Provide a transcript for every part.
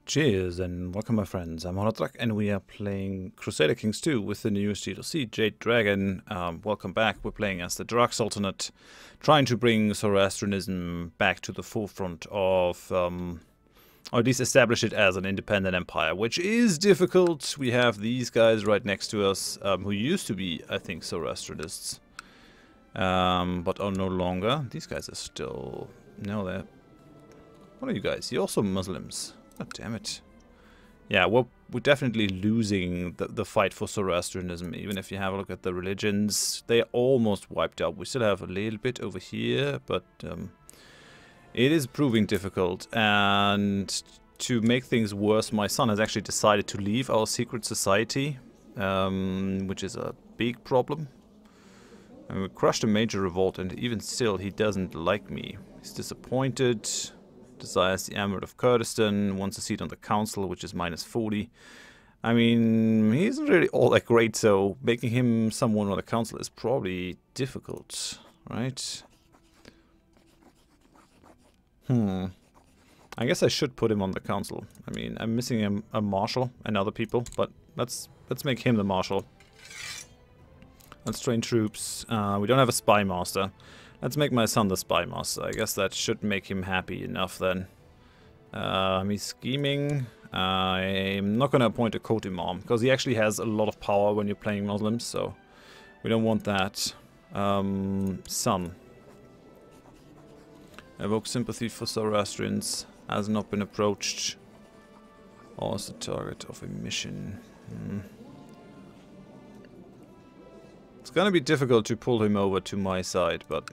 Cheers and welcome my friends, I'm Horath and we are playing Crusader Kings II with the newest DLC Jade Dragon. Welcome back. We're playing as the Drak Sultanate, trying to bring Zoroastrianism back to the forefront of, or at least establish it as an independent empire, which is difficult. We have these guys right next to us, who used to be, I think, Zoroastrianists, but are no longer. These guys are still, no, they're, what are you guys? You're also Muslims. Oh, damn it. Yeah, we're definitely losing the fight for Zoroastrianism. Even if you have a look at the religions, they are almost wiped out. We still have a little bit over here, but it is proving difficult. And to make things worse, my son has actually decided to leave our secret society, which is a big problem. And we crushed a major revolt, and even still, he doesn't like me. He's disappointed. Desires the Emirate of Kurdistan, wants a seat on the council, which is minus 40. I mean, he isn't really all that great, so making him someone on the council is probably difficult, right? I guess I should put him on the council. I mean, I'm missing a marshal and other people, but let's make him the marshal. Let's train troops. We don't have a spy master. Let's make my son the spy master. I guess that should make him happy enough then. He's scheming. I'm not going to appoint a court imam, because he actually has a lot of power when you're playing Muslims, so we don't want that. Son. Evoke sympathy for Zoroastrians. Has not been approached. Or is the target of a mission. It's gonna be difficult to pull him over to my side, but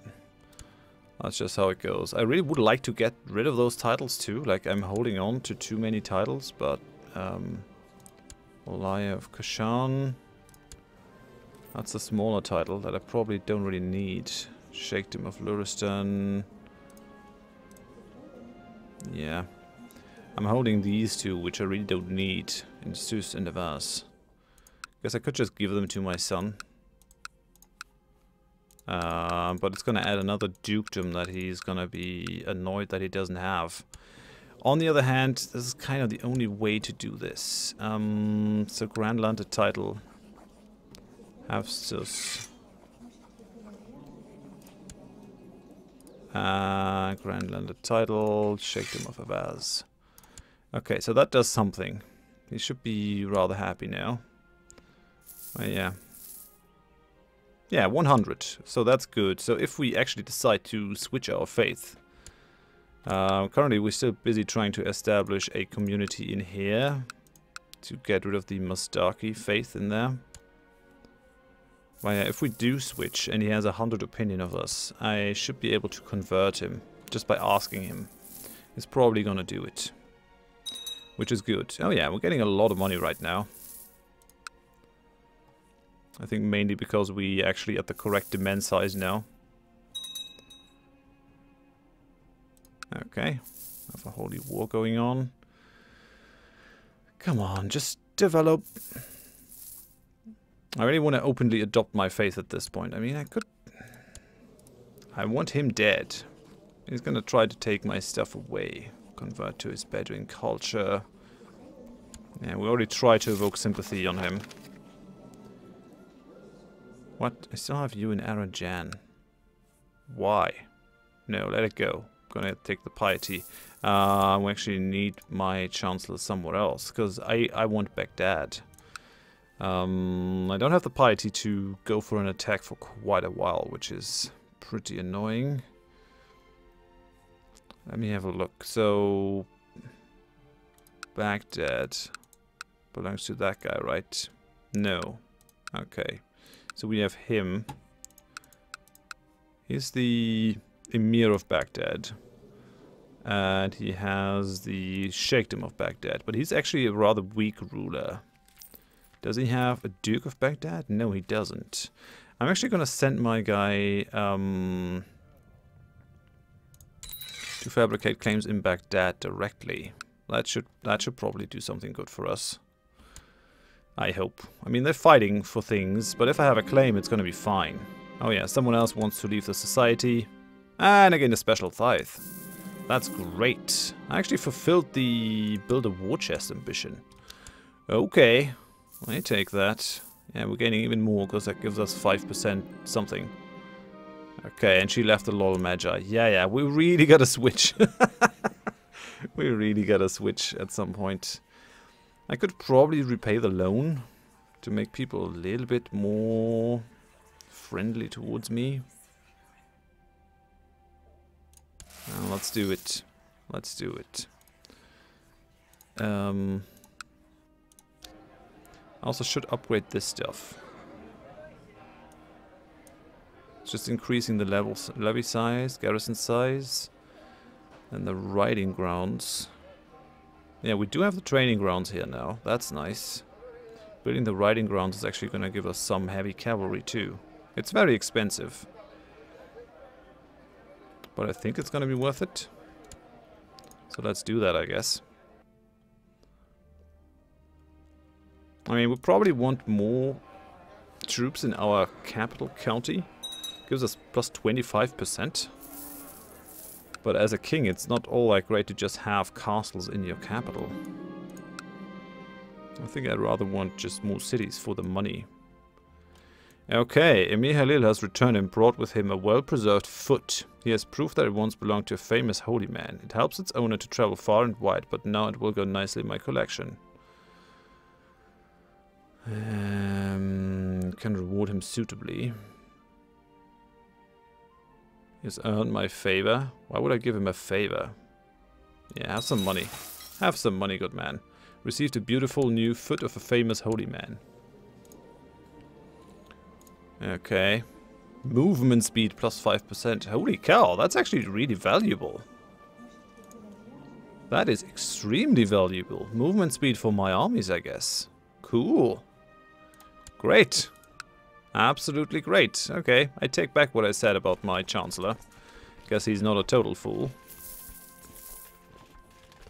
that's just how it goes. I really would like to get rid of those titles too. Like, I'm holding on to too many titles, but Liar of Kashan. That's a smaller title that I probably don't really need. Sheikhdom of Luristan. Yeah. I'm holding these two, which I really don't need, in Sus and Avaz. Guess I could just give them to my son. But it's gonna add another dukedom that he's gonna be annoyed that he doesn't have. On the other hand, this is kind of the only way to do this. So Grand Landed title. Have Sus. Grand Landed title, Sheikhdom of Avaz. Okay, so that does something. He should be rather happy now. Yeah. Yeah, 100. So that's good. So if we actually decide to switch our faith. Currently we're still busy trying to establish a community in here. To get rid of the Mustaki faith in there. But yeah, if we do switch and he has 100 opinion of us, I should be able to convert him. Just by asking him. He's probably gonna do it. Which is good. Oh yeah, we're getting a lot of money right now. I think mainly because we actually at the correct demand size now. Okay. Have a holy war going on. Come on, just develop. I really want to openly adopt my faith at this point. I mean, I could... I want him dead. He's gonna try to take my stuff away. Convert to his Bedouin culture. Yeah, we already tried to evoke sympathy on him. What? I still have you in Arajan. Why? No, let it go. I'm gonna take the piety. We actually need my chancellor somewhere else, because I want Baghdad. I don't have the piety to go for an attack for quite a while, which is pretty annoying. Let me have a look. So, Baghdad belongs to that guy, right? No. Okay. So we have him. He's the Emir of Baghdad. And he has the Sheikhdom of Baghdad. But he's actually a rather weak ruler. Does he have a Duke of Baghdad? No, he doesn't. I'm actually going to send my guy to fabricate claims in Baghdad directly. That should probably do something good for us. I hope. I mean, they're fighting for things, but if I have a claim, it's gonna be fine. Oh yeah, someone else wants to leave the society. And again, a special tithe. That's great. I actually fulfilled the build a war chest ambition. Okay, I take that. Yeah, we're gaining even more because that gives us 5% something. Okay, and she left the lol magi. Yeah, we really gotta switch. We really gotta switch at some point. I could probably repay the loan to make people a little bit more friendly towards me. Let's do it. Let's do it. I also should upgrade this stuff. It's just increasing the levy size, garrison size, and the riding grounds. Yeah, we do have the training grounds here now. That's nice. Building the riding grounds is actually going to give us some heavy cavalry too. It's very expensive, but I think it's going to be worth it. So let's do that, I guess. I mean, we probably want more troops in our capital county. Gives us plus 25%. But as a king, it's not all that great to just have castles in your capital. I think I'd rather want just more cities for the money. Okay, Emir Halil has returned and brought with him a well-preserved foot. He has proof that it once belonged to a famous holy man. It helps its owner to travel far and wide, but now it will go nicely in my collection. Can reward him suitably. He has earned my favor. Why would I give him a favor? Yeah, have some money. Have some money, good man. Received a beautiful new foot of a famous holy man. Okay. Movement speed plus 5%. Holy cow, that's actually really valuable. That is extremely valuable. Movement speed for my armies, I guess. Cool. Great. Absolutely great. Okay, I take back what I said about my Chancellor. Guess he's not a total fool.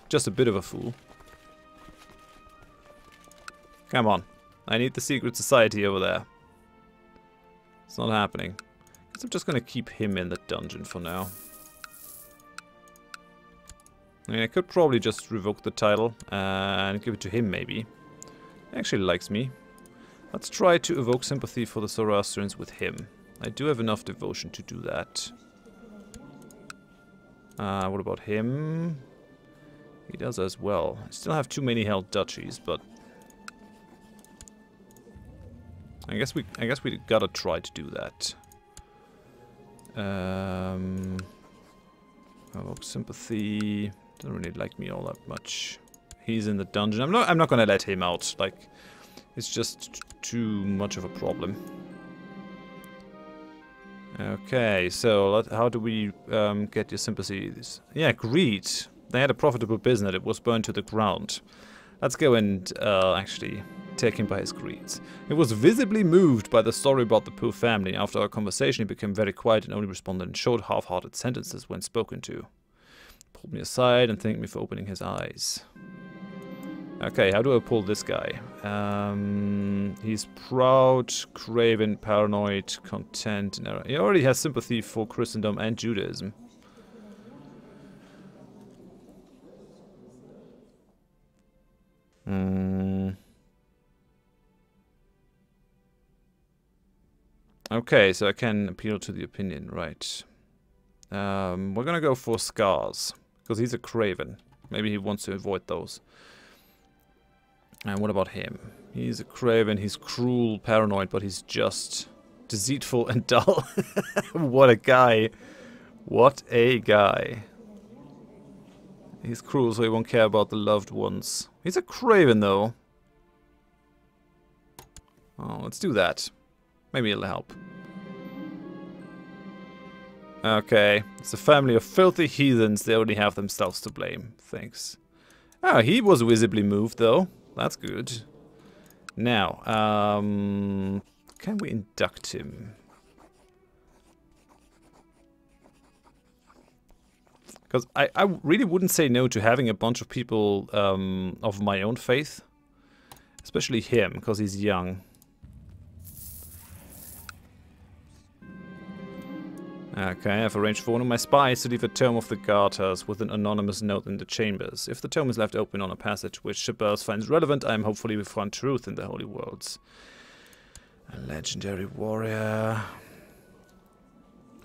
Just a bit of a fool. Come on. I need the secret society over there. It's not happening. Guess I'm just gonna keep him in the dungeon for now. I mean, I could probably just revoke the title and give it to him, maybe. He actually likes me. Let's try to evoke sympathy for the Zoroastrians with him. I do have enough devotion to do that. What about him? He does as well. I still have too many held duchies, but I guess we gotta try to do that. Evoke sympathy. Doesn't really like me all that much. He's in the dungeon. I'm not gonna let him out. Like, it's just too much of a problem. Okay, so how do we get your sympathies? Yeah, greed. They had a profitable business. It was burned to the ground. Let's go and actually take him by his greeds. He was visibly moved by the story about the poor family. After our conversation, he became very quiet and only responded in short, half-hearted sentences when spoken to. Pulled me aside and thanked me for opening his eyes. Okay, how do I pull this guy? He's proud, craven, paranoid, content. He already has sympathy for Christendom and Judaism. Okay, so I can appeal to the opinion, right. We're gonna go for scars, because he's a craven. Maybe he wants to avoid those. And what about him? He's a craven, he's cruel, paranoid, but he's just deceitful and dull. What a guy. What a guy. He's cruel, so he won't care about the loved ones. He's a craven, though. Oh, let's do that. Maybe it'll help. Okay. It's a family of filthy heathens. They only have themselves to blame. Thanks. Oh, he was visibly moved, though. That's good. Now, can we induct him? Because I really wouldn't say no to having a bunch of people of my own faith. Especially him, because he's young. Okay, I have arranged for one of my spies to leave a tome of the Garters with an anonymous note in the chambers. If the tome is left open on a passage which Shabels finds relevant, I am hopefully will find truth in the Holy Worlds. A legendary warrior.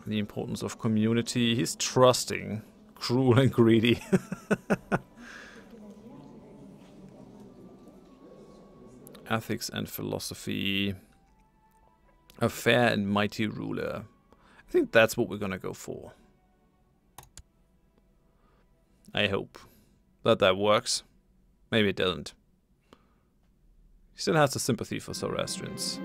The importance of community. He's trusting, cruel and greedy. Ethics and philosophy. A fair and mighty ruler. I think that's what we're gonna go for. I hope that works. Maybe it doesn't. He still has the sympathy for Zoroastrians.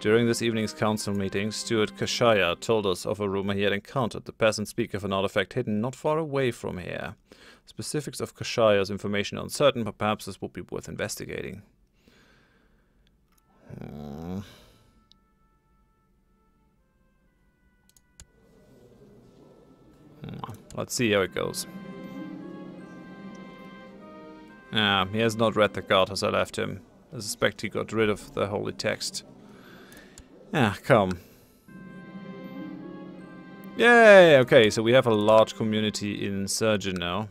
During this evening's council meeting, Steward Kashaya told us of a rumor he had encountered. The peasants speak of an artifact hidden not far away from here. Specifics of Kashaya's information are uncertain, but perhaps this would be worth investigating. Let's see how it goes. He has not read the Garters I left him. I suspect he got rid of the holy text. Come. Yay! Okay, so we have a large community in Surgeon now.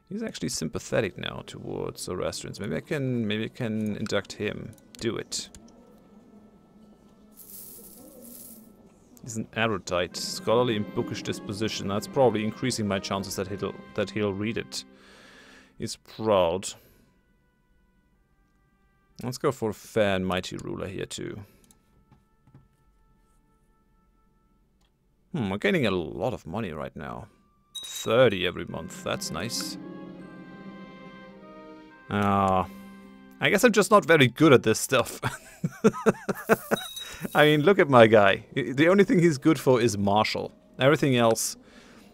He's actually sympathetic now towards Zoroastrians. Maybe I can induct him. Do it. He's an erudite, scholarly and bookish disposition. That's probably increasing my chances that he'll read it. He's proud. Let's go for a fair and mighty ruler here too. We're gaining a lot of money right now. 30 every month. That's nice. I guess I'm just not very good at this stuff. I mean, look at my guy. The only thing he's good for is martial. Everything else,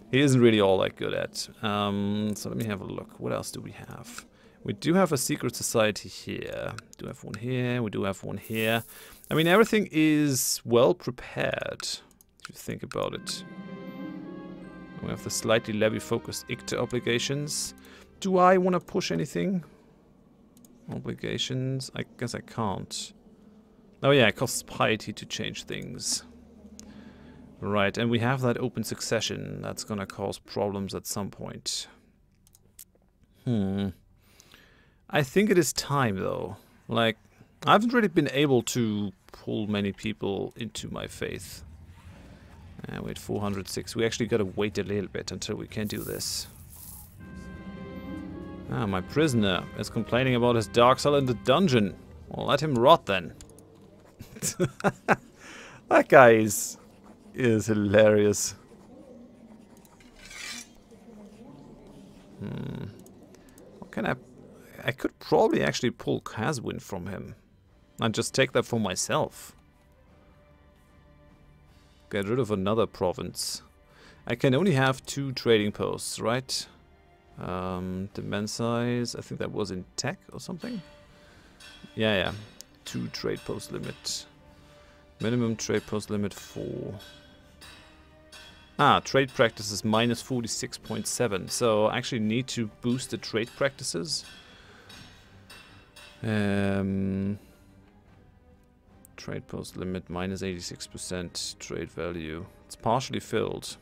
he isn't really all that good at. So let me have a look. What else do we have? We do have a secret society here. We do have one here. We do have one here. I mean, everything is well prepared, if you think about it. We have the slightly levy-focused ICTA obligations. Do I want to push anything? Obligations? I guess I can't. Oh yeah, it costs piety to change things. Right, and we have that open succession. That's gonna cause problems at some point. I think it is time, though. Like, I haven't really been able to pull many people into my faith. Wait, 406. We actually gotta wait a little bit until we can do this. My prisoner is complaining about his dark cell in the dungeon. Well, let him rot then. That guy is hilarious. What can I could probably actually pull Caswin from him and just take that for myself. Get rid of another province. I can only have 2 trading posts, right? Demand size, I think that was in tech or something. Yeah. 2 trade post limit. Minimum trade post limit 4. Trade practices minus 46.7. So I actually need to boost the trade practices. Trade post limit minus 86%. Trade value. It's partially filled.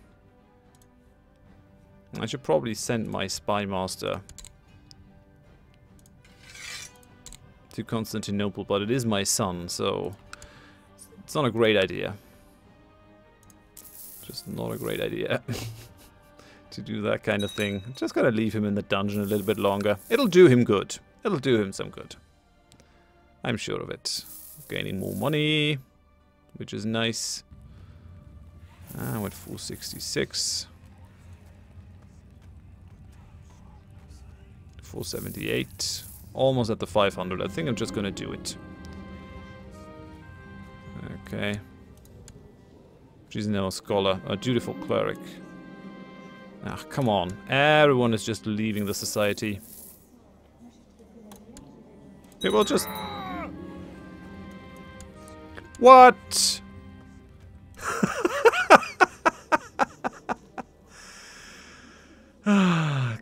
I should probably send my spy master to Constantinople, but it is my son, so it's not a great idea. Just not a great idea to do that kind of thing. Just gotta leave him in the dungeon a little bit longer. It'll do him good. It'll do him some good. I'm sure of it. Gaining more money, which is nice. With 466. 478. Almost at the 500. I think I'm just gonna do it. Okay. She's now a scholar. A dutiful cleric. Come on. Everyone is just leaving the society. People just... What?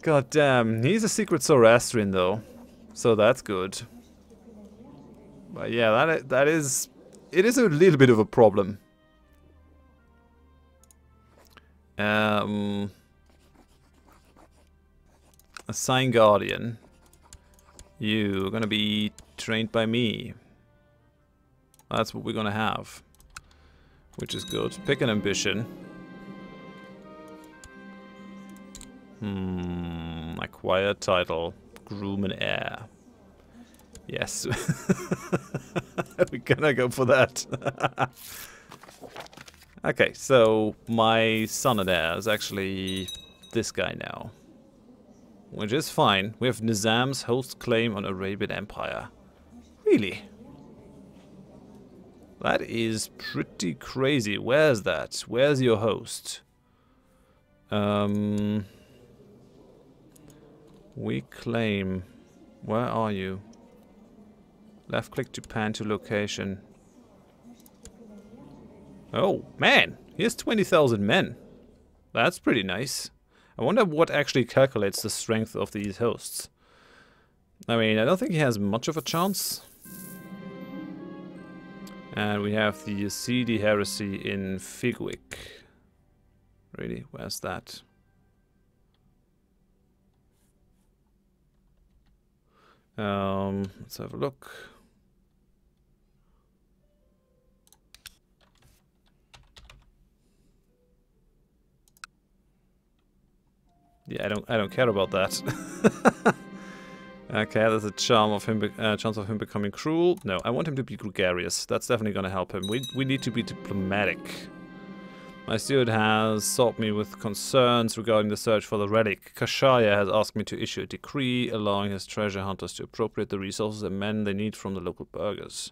God damn. He's a secret Zoroastrian though. So that's good. But yeah, that is... It is a little bit of a problem. Assign Guardian. You're gonna be trained by me. That's what we're gonna have. Which is good. Pick an ambition. Acquire title. Groom and heir. Yes. We're gonna go for that. Okay, so my son and heir is actually this guy now. Which is fine. We have Nizam's host claim on Arabian Empire. Really? That is pretty crazy. Where's that? Where's your host? We claim. Where are you? Left click to pan to location. Oh, man! He has 20,000 men. That's pretty nice. I wonder what actually calculates the strength of these hosts. I mean, I don't think he has much of a chance. And we have the Yazidi heresy in Figwick. Really? Where's that? Let's have a look. Yeah, I don't care about that. Okay, there's a chance of him becoming cruel. No, I want him to be gregarious. That's definitely going to help him. We need to be diplomatic. My steward has sought me with concerns regarding the search for the relic. Kashaya has asked me to issue a decree allowing his treasure hunters to appropriate the resources and men they need from the local burghers.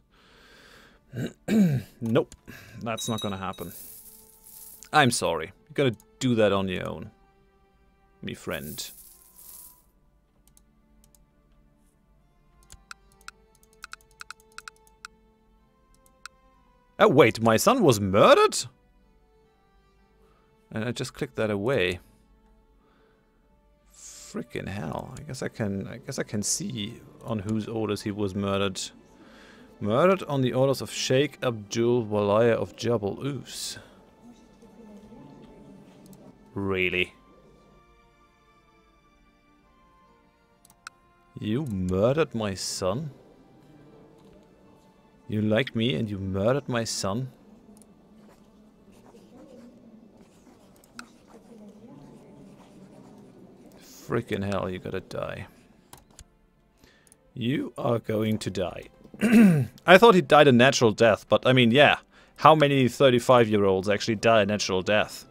Nope, that's not going to happen. I'm sorry. You got to do that on your own, me friend. Oh wait, my son was murdered? And I just clicked that away. Freaking hell. I guess I can see on whose orders he was murdered. Murdered on the orders of Sheikh Abdul Walaya of Jabal Us. Really? You murdered my son? You like me and you murdered my son? Freaking hell, you gotta die. You are going to die. I thought he died a natural death, but I mean, yeah. How many 35-year-olds actually die a natural death?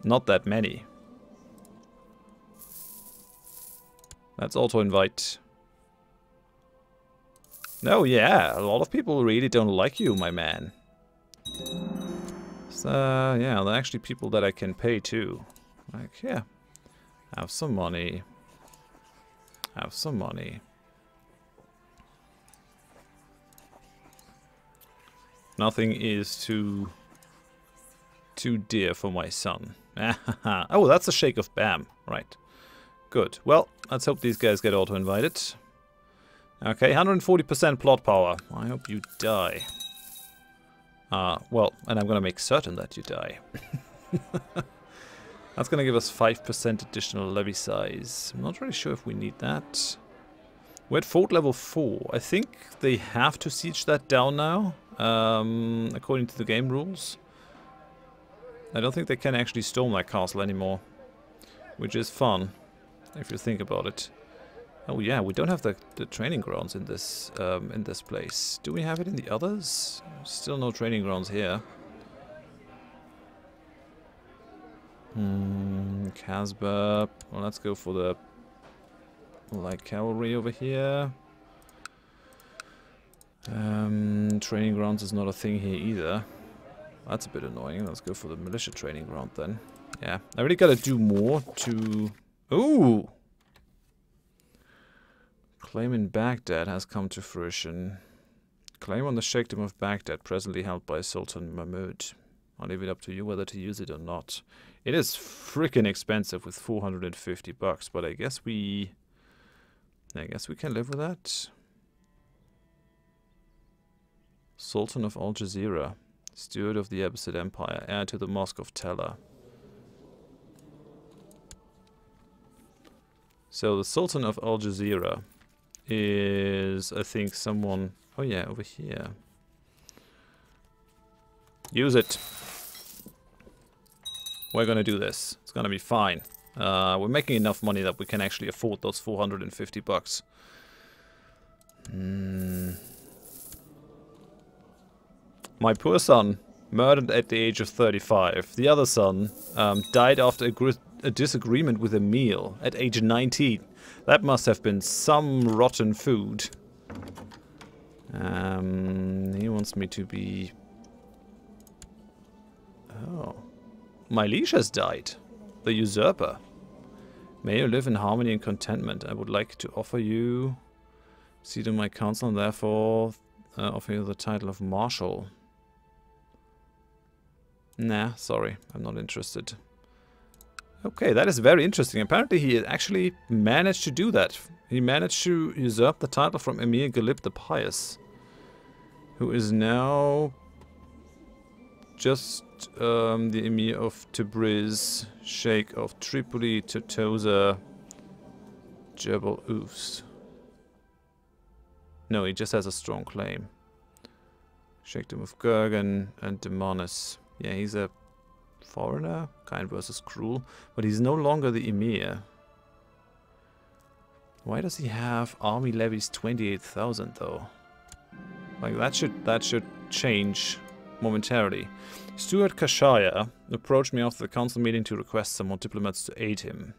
Not that many. Let's auto-invite. No, yeah, a lot of people really don't like you, my man. So, yeah, there are actually people that I can pay too. Like, yeah. Have some money. Have some money. Nothing is too dear for my son. Oh, that's a shake of Bam. Right. Good. Well, let's hope these guys get auto-invited. Okay, 140% plot power. I hope you die. Well, and I'm gonna make certain that you die. That's gonna give us 5% additional levy size. I'm not really sure if we need that. We're at fort level 4. I think they have to siege that down now, according to the game rules. I don't think they can actually storm that castle anymore, which is fun, if you think about it. Oh yeah, we don't have the training grounds in this place. Do we have it in the others? Still no training grounds here. Casbah. Well, let's go for the light cavalry over here. Training grounds is not a thing here either. That's a bit annoying. Let's go for the militia training ground then. Yeah, I really gotta do more to... Ooh! Claim in Baghdad has come to fruition. Claim on the Sheikhdom of Baghdad, presently held by Sultan Mahmud. I'll leave it up to you whether to use it or not. It is freaking expensive with 450 bucks, but I guess we can live with that. Sultan of Al Jazeera. Steward of the Abbasid Empire, heir to the Mosque of Tella. So the Sultan of Al Jazeera is, I think, someone... Oh yeah, over here. Use it. We're gonna do this. It's gonna be fine. We're making enough money that we can actually afford those 450 bucks. My poor son, murdered at the age of 35. The other son died after a disagreement with a meal at age 19. That must have been some rotten food. He wants me to be... Oh. My liege has died. The Usurper. May you live in harmony and contentment. I would like to offer you seat in my council and therefore offer you the title of Marshal. Nah, sorry. I'm not interested. Okay, that is very interesting. Apparently he actually managed to do that. He managed to usurp the title from Emir Ghalib the Pious, who is now just the Emir of Tabriz, Sheikh of Tripoli, Tortosa, Jebel Oufs. No, he just has a strong claim. Sheikhdom of Gurgan and Demonis. Yeah, he's a foreigner, kind versus cruel, but he's no longer the Emir. Why does he have army levies 28,000 though? Like that should change momentarily. Stuart Kashaya approached me after the council meeting to request some more diplomats to aid him.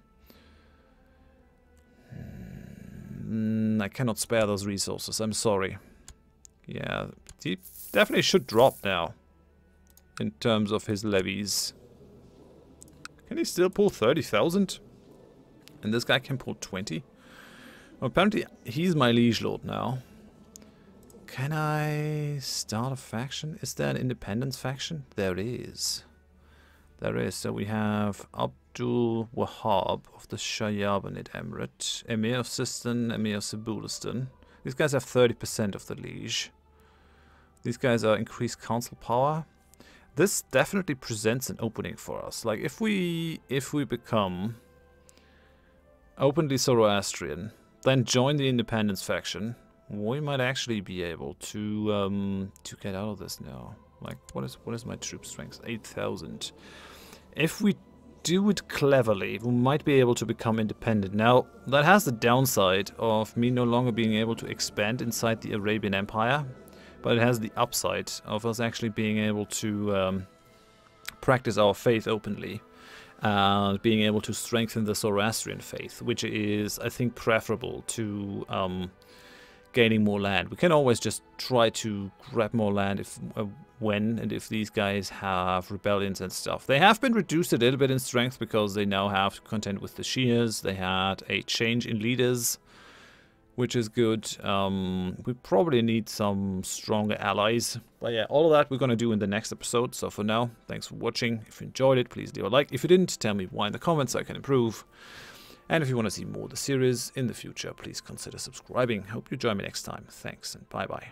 I cannot spare those resources, I'm sorry. Yeah, he definitely should drop now in terms of his levies. Can he still pull 30,000? And this guy can pull 20? Well, apparently he's my liege lord now. Can I start a faction? Is there an independence faction? There is. There is. So we have Abdul Wahab of the Shayabanid Emirate, Emir of Sistan, Emir of Sabulistan. These guys have 30% of the liege. These guys are increased council power. This definitely presents an opening for us. Like if we become openly Zoroastrian, then join the independence faction, we might actually be able to get out of this now. Like what is my troop strength? 8,000. If we do it cleverly, we might be able to become independent. Now that has the downside of me no longer being able to expand inside the Arabian Empire. But it has the upside of us actually being able to practice our faith openly. And being able to strengthen the Zoroastrian faith, which is, I think, preferable to gaining more land. We can always just try to grab more land if, when and if these guys have rebellions and stuff. They have been reduced a little bit in strength because they now have to contend with the Shias. They had a change in leaders, which is good. We probably need some stronger allies. But yeah, all of that we're going to do in the next episode. So for now, thanks for watching. If you enjoyed it, please leave a like. If you didn't, tell me why in the comments so I can improve. And if you want to see more of the series in the future, please consider subscribing. Hope you join me next time. Thanks and bye-bye.